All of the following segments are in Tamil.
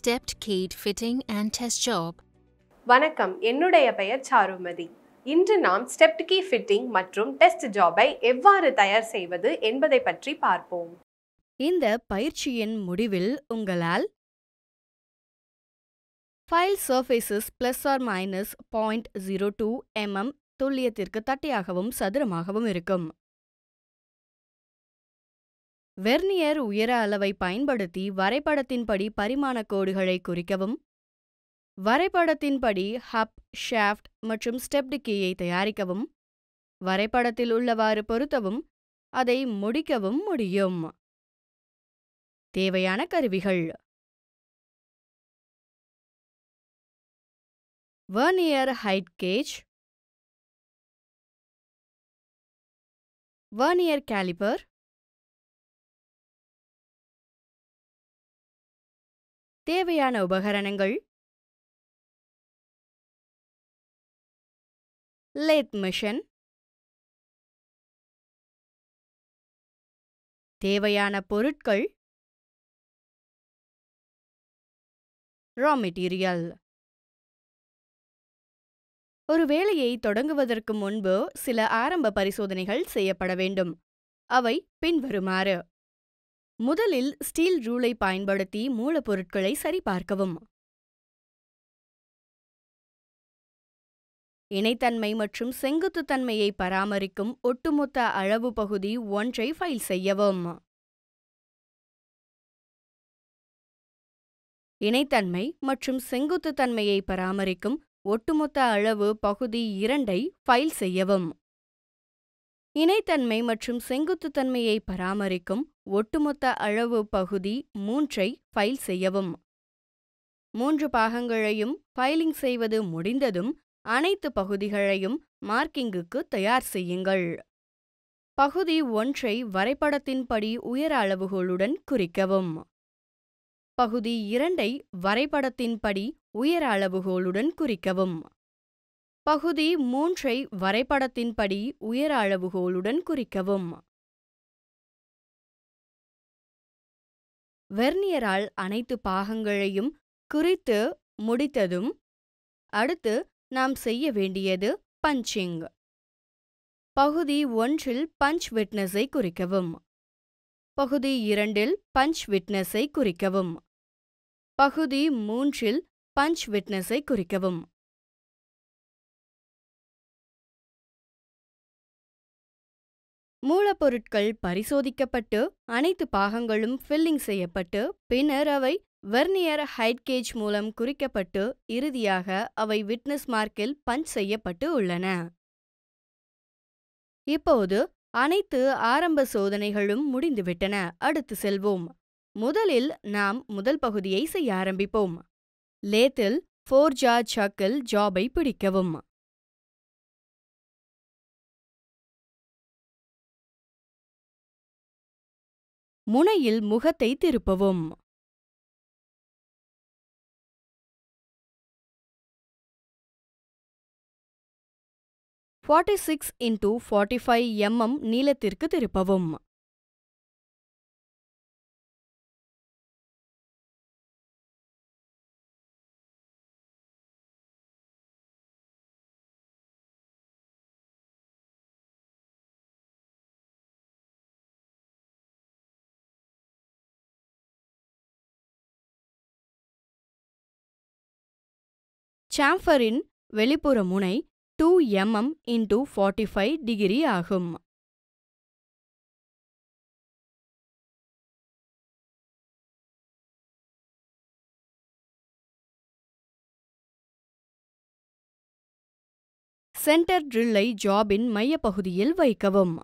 Stepped Keyed Fitting and Test Job. வணக்கம், என்னுடைய பெயர் சாருமதி. இன்று நாம் ஸ்டெப்ட் கீ ஃபிட்டிங் மற்றும் டெஸ்ட் ஜாபை எவ்வாறு தயார் செய்வது என்பதை பற்றி பார்ப்போம். இந்த பயிற்சியின் முடிவில் உங்களால் ஃபைல் சர்ஃபேசஸ் ±0.02 mm துல்லியத்திற்கு தட்டையாகவும் சதுரமாகவும் இருக்கும். வெர்னியர் உயர அளவை பயன்படுத்தி வரைபடத்தின்படி பரிமாண கோடுகளை குறிக்கவும். வரைபடத்தின்படி ஹப், ஷாஃப்ட் மற்றும் ஸ்டெப்டு கீயை தயாரிக்கவும். வரைபடத்தில் உள்ளவாறு பொருத்தவும் அதை முடிக்கவும் முடியும். தேவையான கருவிகள்: vernier height gauge, vernier calliper, தேவையான உபகரணங்கள்: லேத் மெஷின், தேவையான பொருட்கள்: ரா மெட்டீரியல். ஒரு வேலையை தொடங்குவதற்கு முன்பு சில ஆரம்ப பரிசோதனைகள் செய்யப்பட வேண்டும். அவை பின்வருமாறு: முதலில் ஸ்டீல் ரூலை பயன்படுத்தி மூலப்பொருட்களை சரிபார்க்கவும். இணைத்தன்மை மற்றும் செங்குத்துத்தன்மையை பராமரிக்கும் ஒட்டுமொத்த அளவு பகுதி 1 ஃபைல் செய்யவும். இணைத்தன்மை மற்றும் செங்குத்துத்தன்மையை பராமரிக்கும் ஒட்டுமொத்த அளவு பகுதி 2 ஃபைல் செய்யவும். இணைத்தன்மை மற்றும் செங்குத்துத்தன்மையை பராமரிக்கும் ஒட்டுமொத்த அளவு பகுதி 3 ஃபைல் செய்யவும். 3 பாகங்களையும் ஃபைலிங் செய்வது முடிந்ததும் அனைத்து பகுதிகளையும் மார்க்கிங்குக்கு தயார் செய்யுங்கள். பகுதி 1 வரைபடத்தின்படி உயர அளவுகளுடன் குறிக்கவும். பகுதி 2 வரைபடத்தின்படி உயர அளவுகளுடன் குறிக்கவும். பகுதி 3 வரைபடத்தின்படி உயர அளவுகளுடன் குறிக்கவும். வெர்னியரால் அனைத்து பாகங்களையும் குறித்து முடித்ததும் அடுத்து நாம் செய்ய வேண்டியது பஞ்சிங். பகுதி 1 பஞ்ச் விட்னஸை குறிக்கவும். பகுதி 2 பஞ்ச் விட்னஸை குறிக்கவும். பகுதி 3 பஞ்ச் விட்னஸை குறிக்கவும். மூலப்பொருட்கள் பரிசோதிக்கப்பட்டு அனைத்து பாகங்களும் ஃபில்லிங் செய்யப்பட்டு பின்னர் அவை வெர்னியர் ஹைட் கேஜ் மூலம் குறிக்கப்பட்டு இறுதியாக அவை விட்னஸ் மார்க்கில் பஞ்ச் செய்யப்பட்டு உள்ளன. இப்போது அனைத்து ஆரம்ப சோதனைகளும் முடிந்துவிட்டன. அடுத்து செல்வோம். முதலில் நாம் முதல் பகுதியை செய்ய ஆரம்பிப்போம். லேத்தில் 4 ஜா சக்கில் ஜாபை பிடிக்கவும். முனையில் முகத்தை திருப்பவும். (46x45 mm) நீளத்திற்கு திருப்பவும். சாம்பரின் வெளிப்புற முனை 2 mm x 45 டிகிரி ஆகும். சென்டர் ட்ரில்லை ஜாபின் மையப்பகுதியில் வைக்கவும்.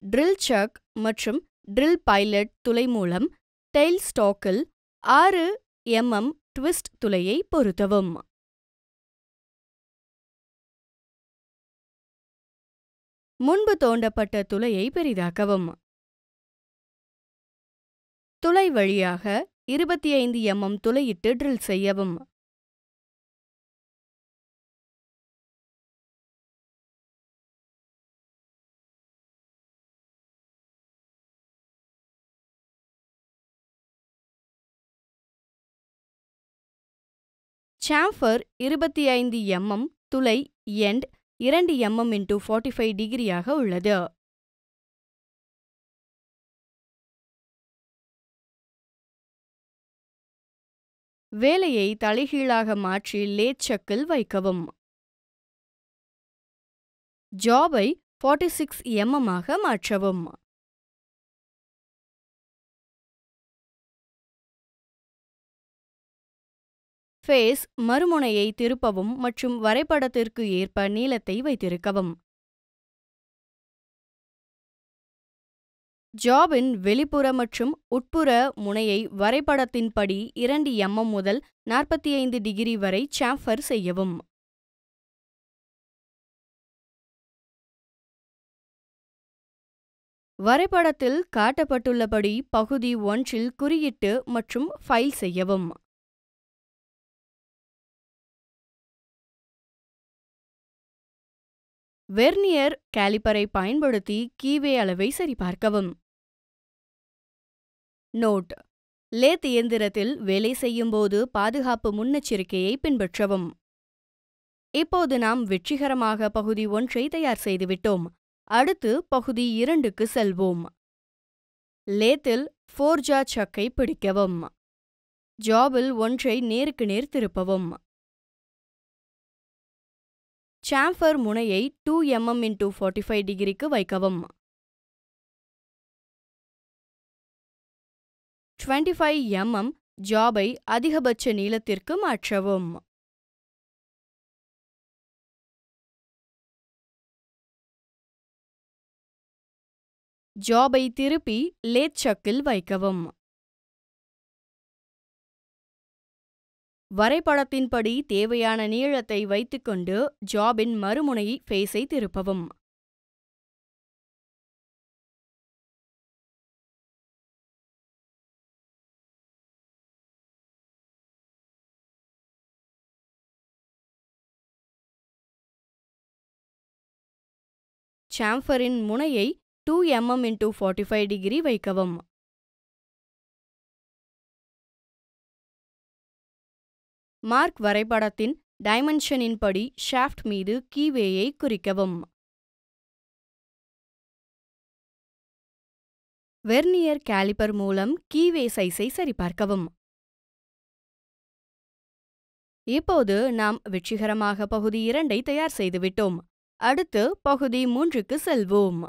ட்ரில் சக் மற்றும் ட்ரில் பைலட் துளை மூலம் டெயில் ஸ்டாக்கில் 6 mm ட்விஸ்ட் துளையை பொருத்தவும். முன்பு தோண்டப்பட்ட துளையை பெரிதாக்கவும். துளை வழியாக 25 mm துளையிட்டு ட்ரில் செய்யவும். சாம்பர் 25 mm, துளை எண்ட் 2 mm x 45 டிகிரியாக உள்ளது. வேலையை தலைகீழாக மாற்றி லேத் சக்கில் வைக்கவும். ஜாபை 46 mm ஆக மாற்றவும். ஃபேஸ் மறுமுனையை திருப்பவும் மற்றும் வரைபடத்திற்கு ஏற்ப நீளத்தை வைத்திருக்கவும். ஜாபின் வெளிப்புற மற்றும் உட்புற முனையை வரைபடத்தின்படி 2 mm முதல் 45 டிகிரி வரை சாம்பர் செய்யவும். வரைபடத்தில் காட்டப்பட்டுள்ளபடி பகுதி 1இல் குறியிட்டு மற்றும் ஃபைல் செய்யவும். வெர்னியர் கேலிப்பரை பயன்படுத்தி கீவே அளவை சரிபார்க்கவும். நோட்: லேத் இயந்திரத்தில் வேலை செய்யும்போது பாதுகாப்பு முன்னெச்சரிக்கையை பின்பற்றவும். இப்போது நாம் வெற்றிகரமாக பகுதி 1ஐ தயார் செய்துவிட்டோம். அடுத்து பகுதி 2க்கு செல்வோம். லேத்தில் ஃபோர்ஜா சக்கை பிடிக்கவும். ஜாபில் 1ஐ நேருக்கு நேர் திருப்பவும். சாம்பர் முனையை 2 mm x 45 டிகிரிக்கு வைக்கவும். 25 mm ஜாபை அதிகபட்ச நீளத்திற்கு மாற்றவும். ஜாபை திருப்பி லேத் சக்கில் வைக்கவும். வரைபடத்தின்படி தேவையான நீளத்தை வைத்துக்கொண்டு ஜாபின் மறுமுனை ஃபேஸை திருப்பவும். சாம்பரின் முனையை 2 mm x 45 டிகிரி வைக்கவும். மார்க் வரைபடத்தின் டைமென்ஷனின்படி ஷாஃப்ட் மீது கீவேயை குறிக்கவும். வெர்னியர் கேலிப்பர் மூலம் கீவே சைஸை சரிபார்க்கவும். இப்போது நாம் வெற்றிகரமாக பகுதி 2ஐ தயார் செய்துவிட்டோம். அடுத்து பகுதி 3க்கு செல்வோம்.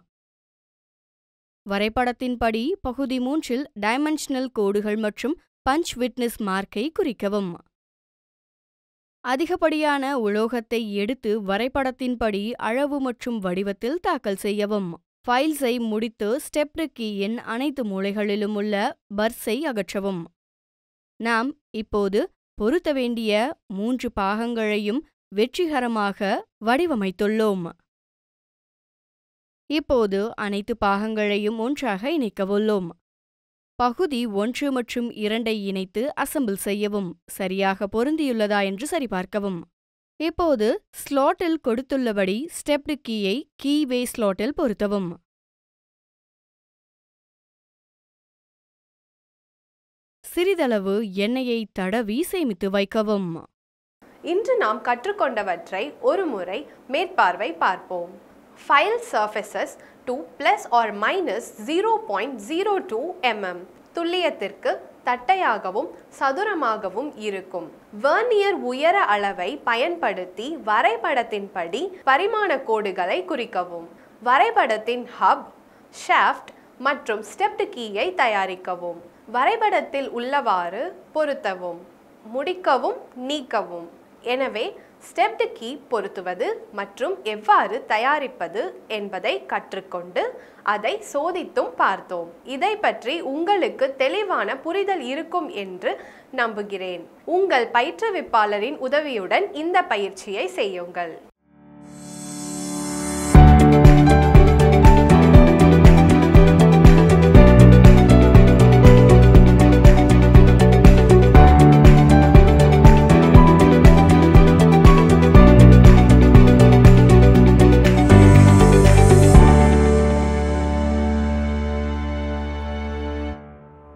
வரைபடத்தின்படி பகுதி 3இல் டைமென்ஷனல் கோடுகள் மற்றும் பஞ்ச் விட்னஸ் மார்க்கை குறிக்கவும். அதிகப்படியான உலோகத்தை எடுத்து வரைபடத்தின்படி அளவு மற்றும் வடிவத்தில் தாக்கல் செய்யவும். ஃபைல்ஸை முடித்து ஸ்டெப்டு கீயின் அனைத்து மூலைகளிலும் உள்ள பர்ஸை அகற்றவும். நாம் இப்போது பொருத்த வேண்டிய 3 பாகங்களையும் வெற்றிகரமாக வடிவமைத்துள்ளோம். இப்போது அனைத்து பாகங்களையும் ஒன்றாக இணைக்கவுள்ளோம். பகுதி 1 மற்றும் 2ஐ இணைத்து அசெம்பிள் செய்யவும். சரியாக பொருந்தியுள்ளதா என்று சரிபார்க்கவும். இப்போது ஸ்லாட்டில் கொடுத்துள்ளபடி ஸ்டெப்டு கீயை கீவே ஸ்லாட்டில் பொருத்தவும். சிறிதளவு எண்ணெயை தடவி சேமித்து வைக்கவும். இன்று நாம் கற்றுக்கொண்டவற்றை ஒரு முறை மேற்பார்வை பார்ப்போம். ஃபைல் சர்ஃபேசஸ் to ±0.02 mm துல்லியத்திற்கு தட்டையாகவும் சதுரமாகவும் இருக்கும். வெர்னியர் உயர அளவை பயன்படுத்தி வரைபடத்தின்படி பரிமாண கோடுகளை குறிக்கவும். வரைபடத்தின் ஹப், ஷாஃப்ட் மற்றும் ஸ்டெப்டு கீயை தயாரிக்கவும். வரைபடத்தில் உள்ளவாறு பொருத்தவும், முடிக்கவும், நீக்கவும். எனவே ஸ்டெப்டு கீ பொருத்துவது மற்றும் எவ்வாறு தயாரிப்பது என்பதை கற்றுக்கொண்டு அதை சோதித்தும் பார்த்தோம். இதை பற்றி உங்களுக்கு தெளிவான புரிதல் இருக்கும் என்று நம்புகிறேன். உங்கள் பயிற்றுவிப்பாளரின் உதவியுடன் இந்த பயிற்சியை செய்யுங்கள்.